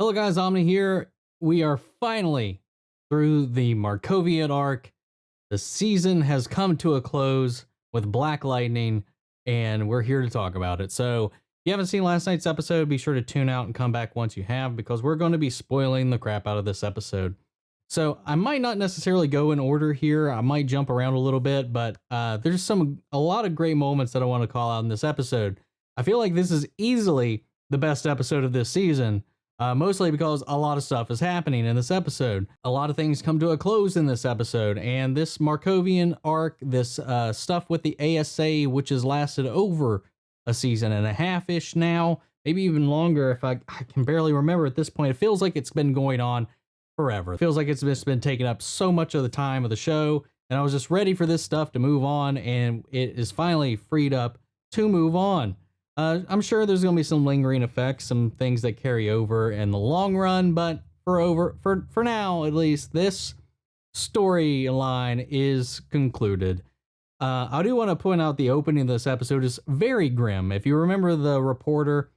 Hello guys, Omni here. We are finally through the Markovian arc. The season has come to a close with Black Lightning, and we're here to talk about it. So, if you haven't seen last night's episode, be sure to tune out and come back once you have, because we're going to be spoiling the crap out of this episode. So, I might not necessarily go in order here. I might jump around a little bit, but there's a lot of great moments that I want to call out in this episode. I feel like this is easily the best episode of this season. Mostly because a lot of stuff is happening in this episode. A lot of things come to a close in this episode, and this Markovian arc, this stuff with the ASA, which has lasted over a season and a half-ish now, maybe even longer if I can barely remember at this point. It feels like it's been going on forever. It feels like it's just been taking up so much of the time of the show, and I was just ready for this stuff to move on, and it is finally freed up to move on. I'm sure there's going to be some lingering effects, some things that carry over in the long run, but for now, at least, this storyline is concluded. I do want to point out the opening of this episode is very grim. If you remember the reporter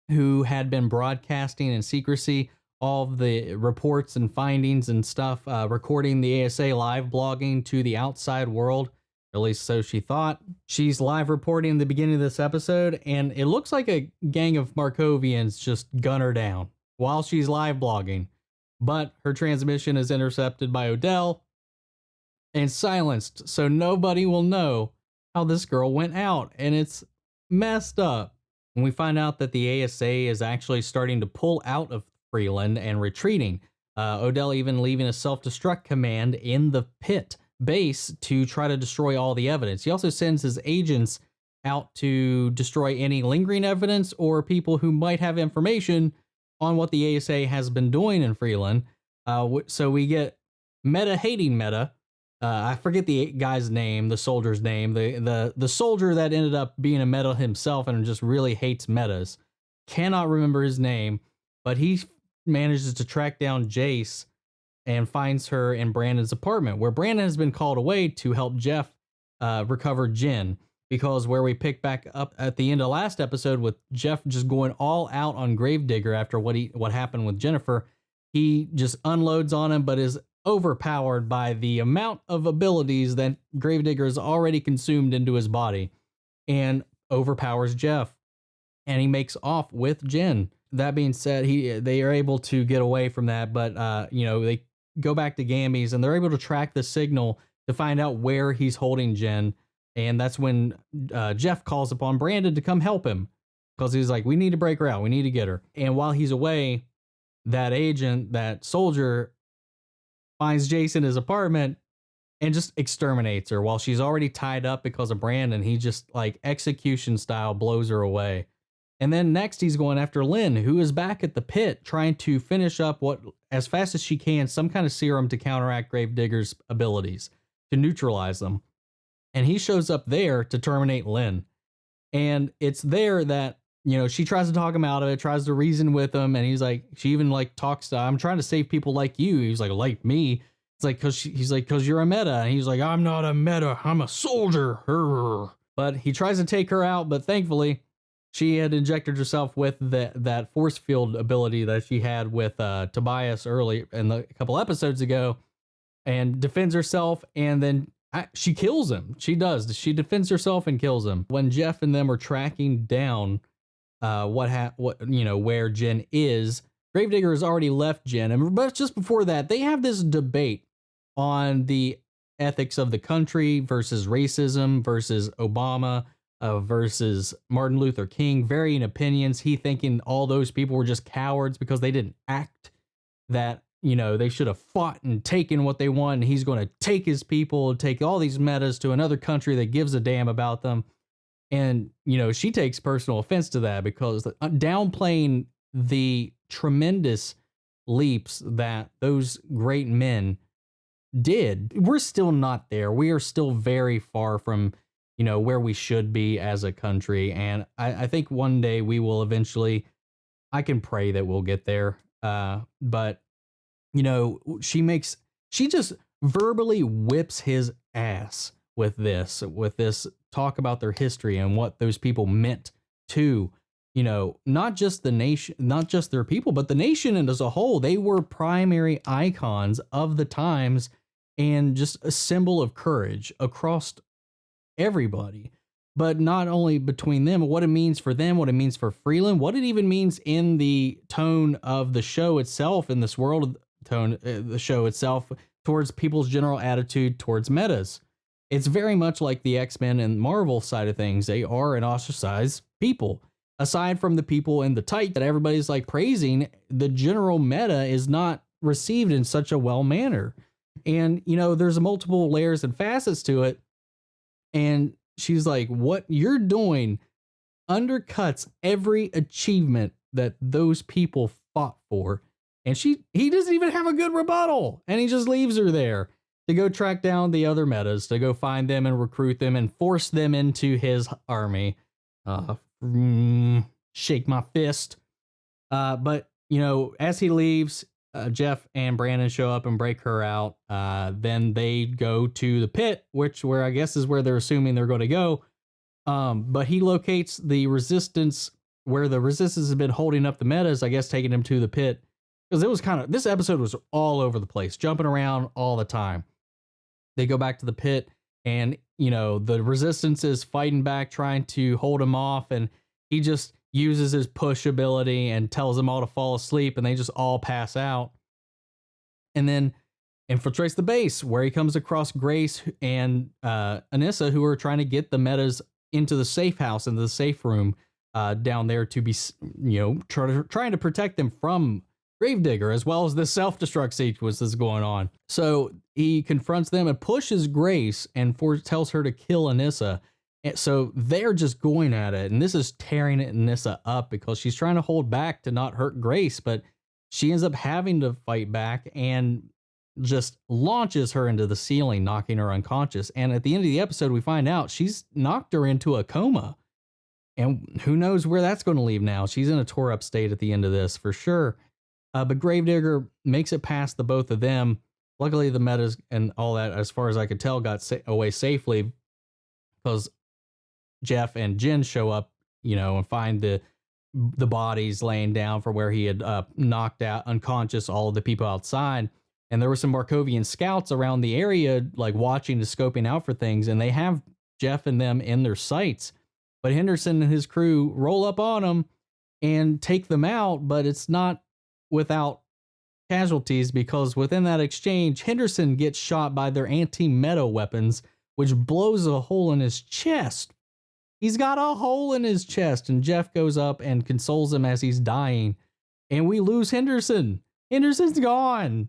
who had been broadcasting in secrecy all of the reports and findings and stuff, recording the ASA live blogging to the outside world, or at least so she thought. She's live reporting in the beginning of this episode, and it looks like a gang of Markovians just gun her down while she's live blogging. But her transmission is intercepted by Odell and silenced, so nobody will know how this girl went out, and it's messed up. And we find out that the ASA is actually starting to pull out of Freeland and retreating. Odell even leaving a self-destruct command in the pit base to try to destroy all the evidence. He also sends his agents out to destroy any lingering evidence or people who might have information on what the ASA has been doing in Freeland. So we get Meta hating Meta. I forget the guy's name, the soldier's name, the soldier that ended up being a Meta himself and just really hates Metas. Cannot remember his name, but he manages to track down Jace and finds her in Brandon's apartment, where Brandon has been called away to help Jeff recover Jen. Because where we pick back up at the end of last episode with Jeff just going all out on Gravedigger after what happened with Jennifer, he just unloads on him, but is overpowered by the amount of abilities that Gravedigger has already consumed into his body, and overpowers Jeff, and he makes off with Jen. That being said, they are able to get away from that, but they go back to Gamby's, and they're able to track the signal to find out where he's holding Jen. And that's when Jeff calls upon Brandon to come help him, because he's like, we need to break her out. We need to get her. And while he's away, that soldier finds Jace in his apartment and just exterminates her while she's already tied up because of Brandon. He just, like, execution style blows her away. And then next he's going after Lynn, who is back at the pit trying to finish up as fast as she can, some kind of serum to counteract Gravedigger's abilities, to neutralize them. And he shows up there to terminate Lynn. And it's there that, she tries to talk him out of it, tries to reason with him. And he's like, she even talks to, I'm trying to save people like you. He's like me. It's like, cause you're a Meta. And he's like, I'm not a Meta. I'm a soldier. But he tries to take her out. But thankfully, she had injected herself with that force field ability that she had with Tobias early in a couple episodes ago, and defends herself, and then she kills him. She does. She defends herself and kills him. When Jeff and them are tracking down where Jen is, Gravedigger has already left Jen. But just before that, they have this debate on the ethics of the country versus racism versus Obama versus Martin Luther King. Varying opinions. He thinking all those people were just cowards because they didn't act, that they should have fought and taken what they want, and he's going to take his people, take all these metas to another country that gives a damn about them. And, she takes personal offense to that, because downplaying the tremendous leaps that those great men did. We're still not there. We are still very far from, where we should be as a country. And I think one day we will eventually, I can pray that we'll get there. But she just verbally whips his ass with this talk about their history and what those people meant to you know, not just the nation, not just their people, but the nation as a whole. They were primary icons of the times and just a symbol of courage across everybody. But not only between them, what it means for them, what it means for Freeland, what it even means in the tone of the show itself, in this world tone, the show itself, towards people's general attitude towards metas. It's very much like the X-Men and Marvel side of things. They are an ostracized people. Aside from the people in the tight that everybody's like praising, the general meta is not received in such a well manner. And, you know, there's multiple layers and facets to it. And she's like, what you're doing undercuts every achievement that those people fought for. And he doesn't even have a good rebuttal. And he just leaves her there to go track down the other metas, to go find them and recruit them and force them into his army. Shake my fist. But, you know, as he leaves, Jeff and Brandon show up and break her out. Then they go to the pit, where I guess is where they're assuming they're going to go. But he locates the resistance, where the resistance has been holding up the metas, I guess, taking them to the pit. Because it was this episode was all over the place, jumping around all the time. They go back to the pit, and, you know, the resistance is fighting back, trying to hold him off, and he just uses his push ability and tells them all to fall asleep, and they just all pass out. And then infiltrates the base, where he comes across Grace and Anissa, who are trying to get the metas into the safe house, into the safe room down there, to be, you know, trying to protect them from Gravedigger, as well as this self-destruct sequence that's going on. So he confronts them and pushes Grace and tells her to kill Anissa. And so they're just going at it, and this is tearing Anissa up because she's trying to hold back to not hurt Grace, but she ends up having to fight back and just launches her into the ceiling, knocking her unconscious. And at the end of the episode, we find out she's knocked her into a coma. And who knows where that's going to leave now. She's in a tore up state at the end of this for sure. But Gravedigger makes it past the both of them. Luckily, the metas and all that, as far as I could tell, got away safely, because Jeff and Jen show up, you know, and find the bodies laying down for where he had knocked out unconscious all of the people outside. And there were some Markovian scouts around the area, like watching and scoping out for things, and they have Jeff and them in their sights. But Henderson and his crew roll up on them and take them out, but it's not without casualties, because within that exchange, Henderson gets shot by their anti-meta weapons, which blows a hole in his chest. He's got a hole in his chest, and Jeff goes up and consoles him as he's dying, and we lose Henderson. Henderson's gone.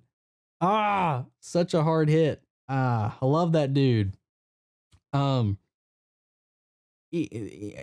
Such a hard hit. I love that dude.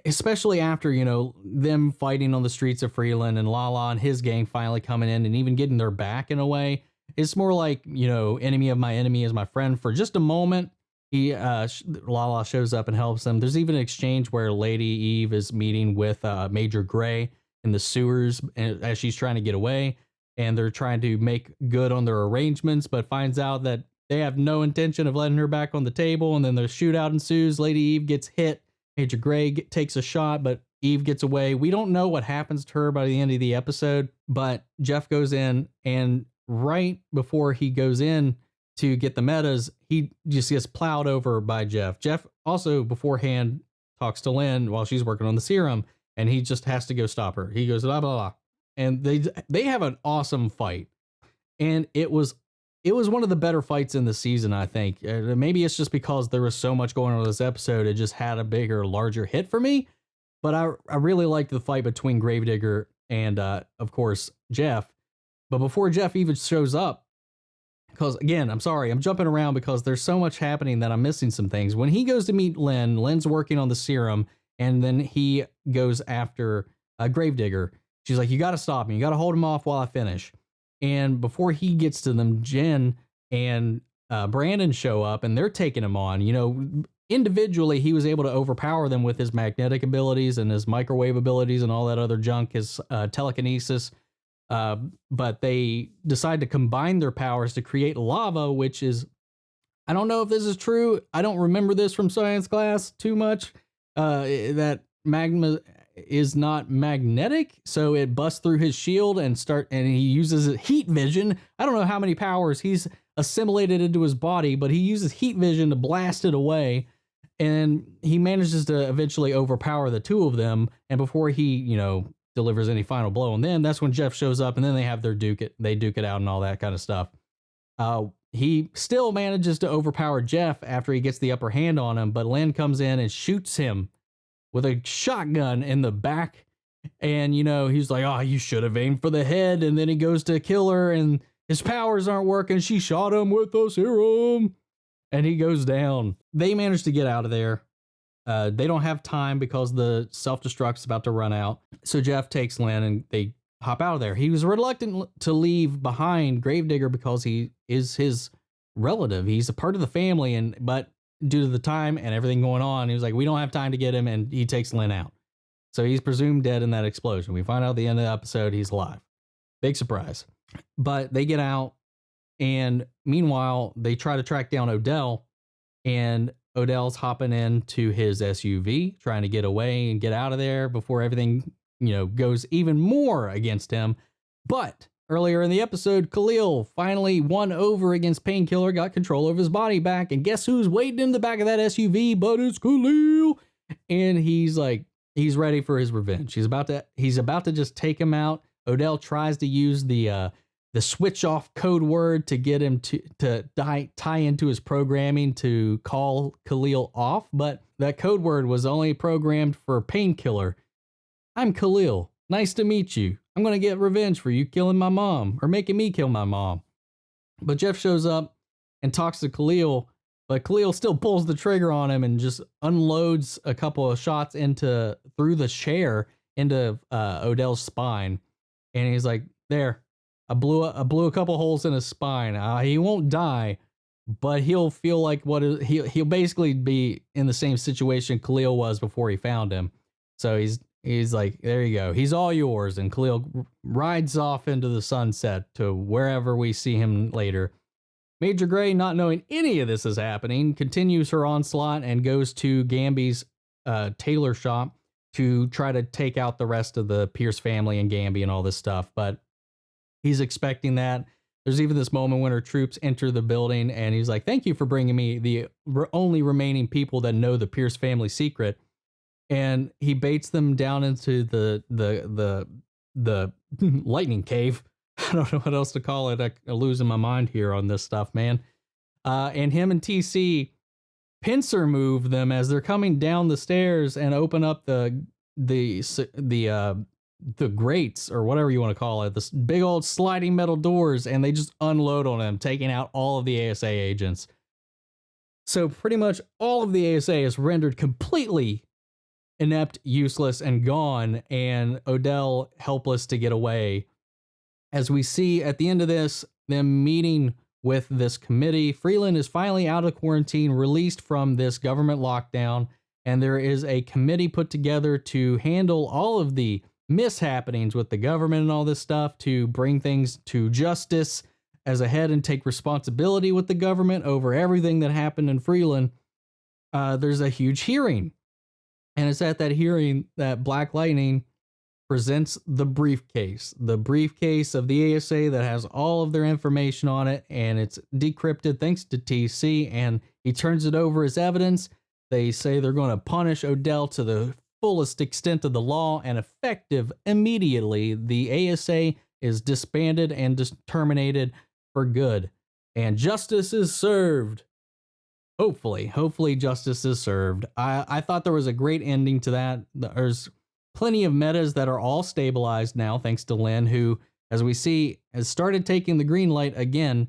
Especially after, you know, them fighting on the streets of Freeland and Lala and his gang finally coming in and even getting their back in a way. It's more like, you know, enemy of my enemy is my friend for just a moment. Lala shows up and helps them. There's even an exchange where Lady Eve is meeting with Major Gray in the sewers as she's trying to get away, and they're trying to make good on their arrangements, but finds out that they have no intention of letting her back on the table, and then the shootout ensues. Lady Eve gets hit. Major Gray takes a shot, but Eve gets away. We don't know what happens to her by the end of the episode, but Jeff goes in, and right before he goes in to get the metas, he just gets plowed over by Jeff. Jeff also beforehand talks to Lynn while she's working on the serum, and he just has to go stop her. He goes, blah, blah, blah. And they have an awesome fight. And it was one of the better fights in the season, I think. Maybe it's just because there was so much going on in this episode, it just had a bigger, larger hit for me. But I really liked the fight between Gravedigger and, of course, Jeff. But before Jeff even shows up, because, again, I'm sorry, I'm jumping around because there's so much happening that I'm missing some things. When he goes to meet Lynn, Lynn's working on the serum, and then he goes after Gravedigger. She's like, you got to stop me. You got to hold him off while I finish. And before he gets to them, Jen and Brandon show up, and they're taking him on. You know, individually, he was able to overpower them with his magnetic abilities and his microwave abilities and all that other junk, his telekinesis. But they decide to combine their powers to create lava, which is, I don't know if this is true. I don't remember this from science class too much. That magma is not magnetic, so it busts through his shield and he uses heat vision. I don't know how many powers he's assimilated into his body, but he uses heat vision to blast it away, and he manages to eventually overpower the two of them. And before he, delivers any final blow on them, that's when Jeff shows up, and then they have their duke it out and all that kind of stuff. He still manages to overpower Jeff after he gets the upper hand on him, but Lynn comes in and shoots him with a shotgun in the back. And, he's like, oh, you should have aimed for the head. And then he goes to kill her, and his powers aren't working. She shot him with a serum. And he goes down. They manage to get out of there. They don't have time because the self-destruct's about to run out. So Jeff takes Lynn and they hop out of there. He was reluctant to leave behind Gravedigger because he is his relative. He's a part of the family, but due to the time and everything going on, he was like, we don't have time to get him, and he takes Lynn out. So he's presumed dead in that explosion. We find out at the end of the episode he's alive. Big surprise. But they get out, and meanwhile, they try to track down Odell, and Odell's hopping into his SUV, trying to get away and get out of there before everything, goes even more against him. But earlier in the episode, Khalil finally won over against Painkiller, got control of his body back, and guess who's waiting in the back of that SUV? But it's Khalil, and he's ready for his revenge. He's about to just take him out. Odell tries to use the switch off code word to get him to tie into his programming to call Khalil off, but that code word was only programmed for Painkiller. I'm Khalil. Nice to meet you. I'm going to get revenge for you killing my mom or making me kill my mom. But Jeff shows up and talks to Khalil, but Khalil still pulls the trigger on him and just unloads a couple of shots through the chair into Odell's spine. And he's like, there, I blew a couple holes in his spine. He won't die, but he'll feel like he'll basically be in the same situation Khalil was before he found him. So he's like, there you go. He's all yours. And Khalil rides off into the sunset to wherever we see him later. Major Gray, not knowing any of this is happening, continues her onslaught and goes to Gamby's tailor shop to try to take out the rest of the Pierce family and Gamby and all this stuff. But he's expecting that. There's even this moment when her troops enter the building, and he's like, thank you for bringing me the only remaining people that know the Pierce family secret. And he baits them down into the lightning cave. I don't know what else to call it. I'm losing my mind here on this stuff, man. And him and TC pincer move them as they're coming down the stairs and open up the grates, or whatever you want to call it, this big old sliding metal doors, and they just unload on them, taking out all of the ASA agents. So pretty much all of the ASA is rendered completely inept, useless, and gone, and Odell helpless to get away. As we see at the end of this, them meeting with this committee, Freeland is finally out of quarantine, released from this government lockdown, and there is a committee put together to handle all of the mishappenings with the government and all this stuff, to bring things to justice as a head and take responsibility with the government over everything that happened in Freeland. There's a huge hearing, and it's at that hearing that Black Lightning presents the briefcase of the ASA that has all of their information on it, and it's decrypted thanks to TC, and he turns it over as evidence. They say they're going to punish Odell to the fullest extent of the law, and effective immediately. The ASA is disbanded and terminated for good, and justice is served. Hopefully justice is served. I thought there was a great ending to that. There's plenty of metas that are all stabilized now, thanks to Lynn, who, as we see, has started taking the green light again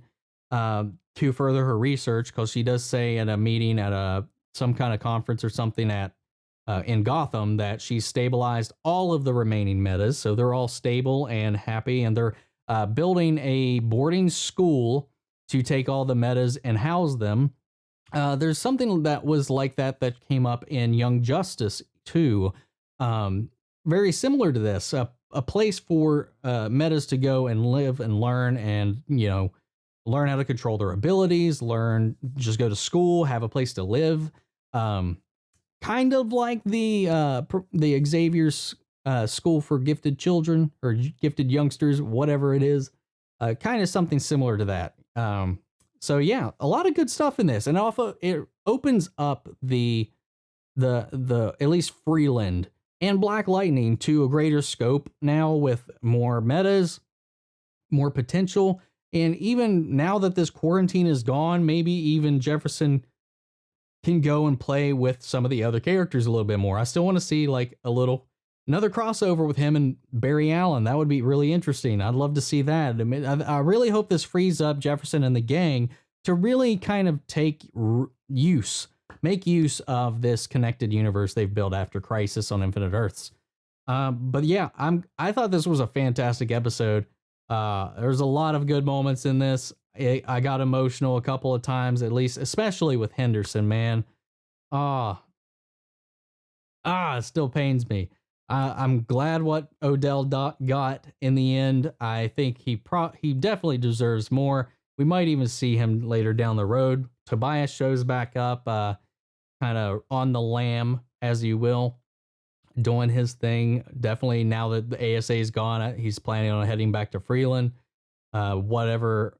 to further her research, because she does say at a meeting at some kind of conference or something in Gotham that she's stabilized all of the remaining metas, so they're all stable and happy, and they're building a boarding school to take all the metas and house them. There's something that was like that came up in Young Justice too. Very similar to this, a place for metas to go and live and learn, and learn how to control their abilities, just go to school, have a place to live. Kind of like the Xavier's school for gifted children or gifted youngsters, whatever it is. Kind of something similar to that. So yeah, a lot of good stuff in this, and also it opens up the at least Freeland and Black Lightning to a greater scope now with more metas, more potential, and even now that this quarantine is gone, maybe even Jefferson can go and play with some of the other characters a little bit more. I still want to see like another crossover with him and Barry Allen. That would be really interesting. I'd love to see that. I mean, I really hope this frees up Jefferson and the gang to really kind of make use of this connected universe they've built after Crisis on Infinite Earths. But yeah, I thought this was a fantastic episode. There's a lot of good moments in this. I got emotional a couple of times, at least, especially with Henderson, man. It still pains me. I'm glad what Odell got in the end. I think he definitely deserves more. We might even see him later down the road. Tobias shows back up, kind of on the lam, as you will, doing his thing. Definitely now that the ASA is gone, he's planning on heading back to Freeland. Whatever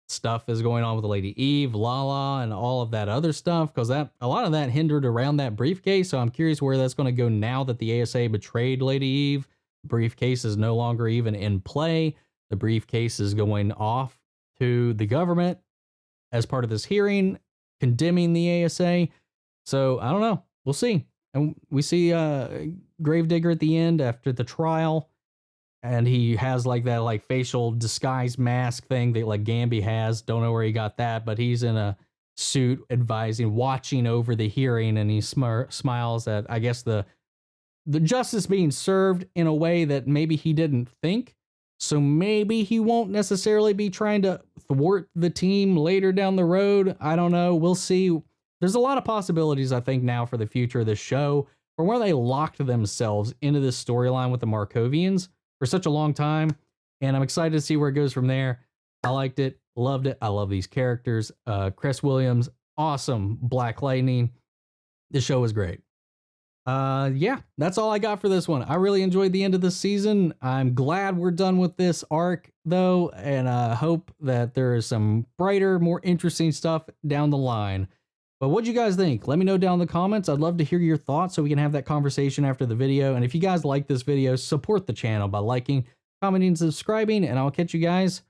stuff is going on with the Lady Eve, Lala, and all of that other stuff, because a lot of that hindered around that briefcase. So I'm curious where that's going to go now that the ASA betrayed Lady Eve. The briefcase is no longer even in play. The briefcase is going off to the government as part of this hearing, condemning the ASA. So I don't know. We'll see. And we see Gravedigger at the end after the trial. And he has like that like facial disguise mask thing that like Gamby has. Don't know where he got that, but he's in a suit advising, watching over the hearing, and he smiles at, I guess, the justice being served in a way that maybe he didn't think. So maybe he won't necessarily be trying to thwart the team later down the road. I don't know. We'll see. There's a lot of possibilities, I think, now for the future of this show, from where they locked themselves into this storyline with the Markovians for such a long time. And I'm excited to see where it goes from there. I liked it. Loved it. I love these characters. Chris Williams, awesome. Black Lightning. This show was great. Yeah, that's all I got for this one. I really enjoyed the end of the season. I'm glad we're done with this arc, though, and I hope that there is some brighter, more interesting stuff down the line. But what'd you guys think? Let me know down in the comments. I'd love to hear your thoughts so we can have that conversation after the video. And if you guys like this video, support the channel by liking, commenting, and subscribing, and I'll catch you guys,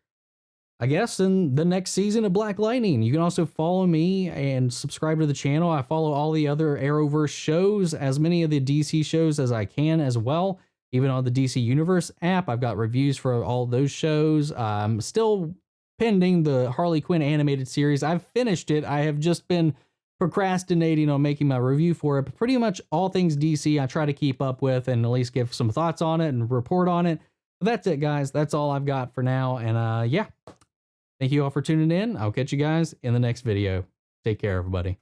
I guess, in the next season of Black Lightning. You can also follow me and subscribe to the channel. I follow all the other Arrowverse shows, as many of the DC shows as I can as well. Even on the DC Universe app, I've got reviews for all those shows. I'm still pending the Harley Quinn animated series. I've finished it. I have just been procrastinating on making my review for it, but pretty much all things DC I try to keep up with and at least give some thoughts on it and report on it. But that's it, guys. That's all I've got for now. And yeah, thank you all for tuning in. I'll catch you guys in the next video. Take care, everybody.